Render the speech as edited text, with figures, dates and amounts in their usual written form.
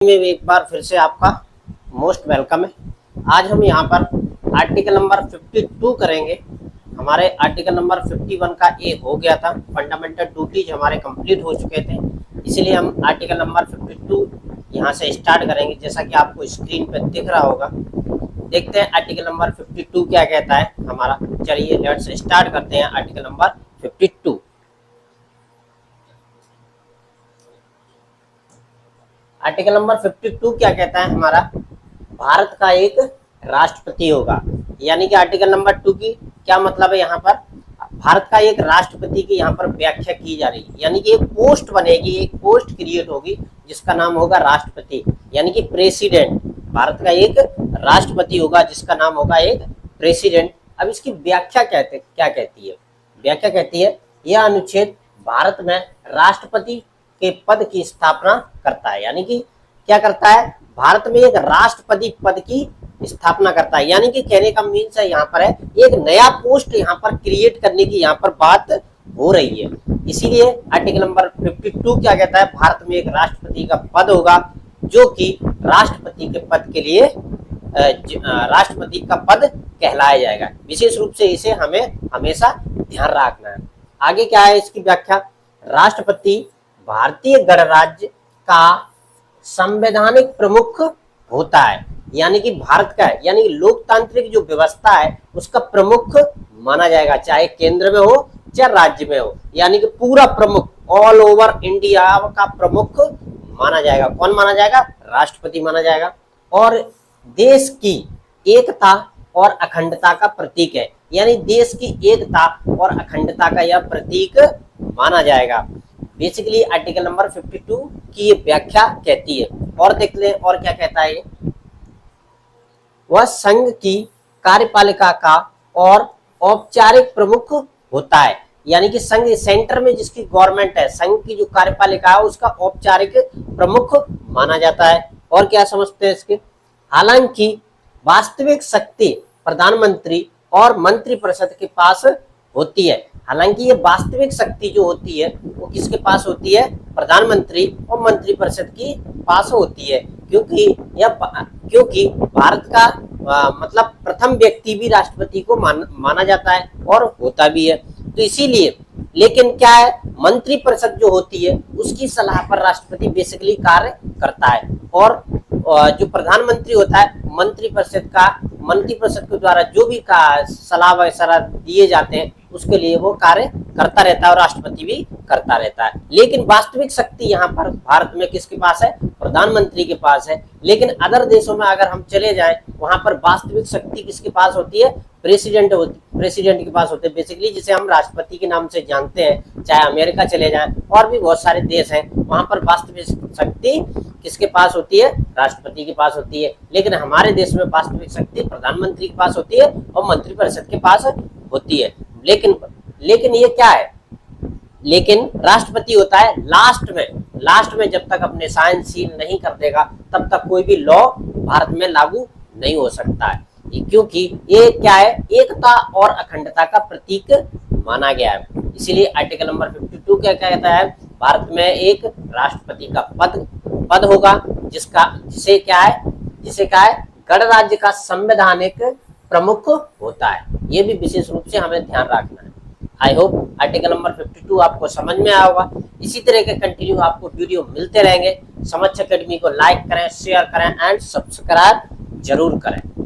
में एक बार फिर से आपका मोस्ट वेलकम है। आज हम यहाँ पर आर्टिकल नंबर 52 करेंगे। हमारे आर्टिकल नंबर 51 का ए हो गया था, फंडामेंटल ड्यूटीज हमारे कंप्लीट हो चुके थे, इसीलिए हम आर्टिकल नंबर 52 यहाँ से स्टार्ट करेंगे। जैसा कि आपको स्क्रीन पे दिख रहा होगा, देखते हैं आर्टिकल नंबर 52 क्या कहता है हमारा। चलिए लेट्स स्टार्ट करते हैं आर्टिकल नंबर 52। आर्टिकल नंबर 52 क्या कहता है हमारा, भारत का एक राष्ट्रपति होगा। यानी कि आर्टिकल नंबर 2 की क्या मतलब है, यहाँ पर भारत का एक राष्ट्रपति की यहाँ पर व्याख्या की जा रही है। यानी कि एक पोस्ट बनेगी, एक पोस्ट क्रिएट होगी जिसका नाम होगा राष्ट्रपति, यानी कि प्रेसिडेंट। भारत का एक राष्ट्रपति होगा जिसका नाम होगा एक प्रेसिडेंट। अब इसकी व्याख्या क्या कहती है, व्याख्या कहती है यह अनुच्छेद भारत में राष्ट्रपति के पद की स्थापना करता है। यानी कि क्या करता है, भारत में एक राष्ट्रपति पद की स्थापना करता है। यानी कि कहने का मीन्स है यहाँ पर है एक नया पोस्ट यहाँ पर क्रिएट करने की यहाँ पर बात हो रही है। इसीलिए आर्टिकल नंबर 52 क्या कहता है, भारत में एक राष्ट्रपति का पद होगा जो कि राष्ट्रपति के पद के लिए राष्ट्रपति का पद कहलाया जाएगा। विशेष रूप से इसे हमें हमेशा ध्यान रखना है। आगे क्या है इसकी व्याख्या, राष्ट्रपति भारतीय गणराज्य का संवैधानिक प्रमुख होता है। यानी कि भारत का यानी लोकतांत्रिक जो व्यवस्था है उसका प्रमुख माना जाएगा, चाहे केंद्र में हो चाहे राज्य में हो। यानी कि पूरा प्रमुख, ऑल ओवर इंडिया का प्रमुख माना जाएगा। कौन माना जाएगा, राष्ट्रपति माना जाएगा। और देश की एकता और अखंडता का प्रतीक है। यानी देश की एकता और अखंडता का यह प्रतीक माना जाएगा। बेसिकली आर्टिकल नंबर 52 की ये व्याख्या कहती है। और देख लें और क्या कहता है, वह संघ की कार्यपालिका का और औपचारिक प्रमुख होता है। यानी कि संघ सेंटर में जिसकी गवर्नमेंट है, संघ की जो कार्यपालिका है उसका औपचारिक प्रमुख माना जाता है। और क्या समझते हैं इसके, हालांकि वास्तविक शक्ति प्रधानमंत्री और मंत्रिपरिषद के पास होती है। हालांकि ये वास्तविक शक्ति जो होती है वो किसके पास होती है, प्रधानमंत्री और मंत्रिपरिषद की पास होती है। क्योंकि भारत का मतलब प्रथम व्यक्ति भी राष्ट्रपति को माना जाता है और होता भी है, तो इसीलिए। लेकिन क्या है, मंत्रिपरिषद जो होती है उसकी सलाह पर राष्ट्रपति बेसिकली कार्य करता है। और जो प्रधानमंत्री होता है, मंत्रिपरिषद के द्वारा जो भी सलाह वगैरह दिए जाते हैं उसके लिए वो कार्य करता रहता है और राष्ट्रपति भी करता रहता है। लेकिन वास्तविक शक्ति यहाँ पर भारत में किसके पास है, प्रधानमंत्री के पास है। लेकिन अदर देशों में अगर हम चले जाएं, वहां पर वास्तविक शक्ति किसके पास होती है, प्रेसिडेंट के पास होते हैं बेसिकली, जिसे हम राष्ट्रपति के नाम से जानते हैं। चाहे अमेरिका चले जाएं और भी बहुत सारे देश हैं, वहां पर वास्तविक शक्ति किसके पास होती है, राष्ट्रपति के पास होती है। लेकिन हमारे देश में वास्तविक शक्ति प्रधानमंत्री के पास होती है और मंत्रिपरिषद के पास होती है। लेकिन ये क्या है, लेकिन राष्ट्रपति होता है लास्ट में जब तक अपने साइन सील नहीं कर देगा तब तक कोई भी लॉ भारत में लागू नहीं हो सकता है। क्योंकि ये क्या है, एकता और अखंडता का प्रतीक माना गया है। इसीलिए आर्टिकल नंबर 52 क्या कहता है, भारत में एक राष्ट्रपति का पद होगा जिसे क्या है गणराज्य का संवैधानिक प्रमुख होता है। ये भी विशेष रूप से हमें ध्यान रखना है। आई होप आर्टिकल नंबर 52 आपको समझ में आया होगा। इसी तरह के कंटिन्यू आपको वीडियो मिलते रहेंगे। समझ अकेडमी को लाइक करें, शेयर करें एंड सब्सक्राइब जरूर करें।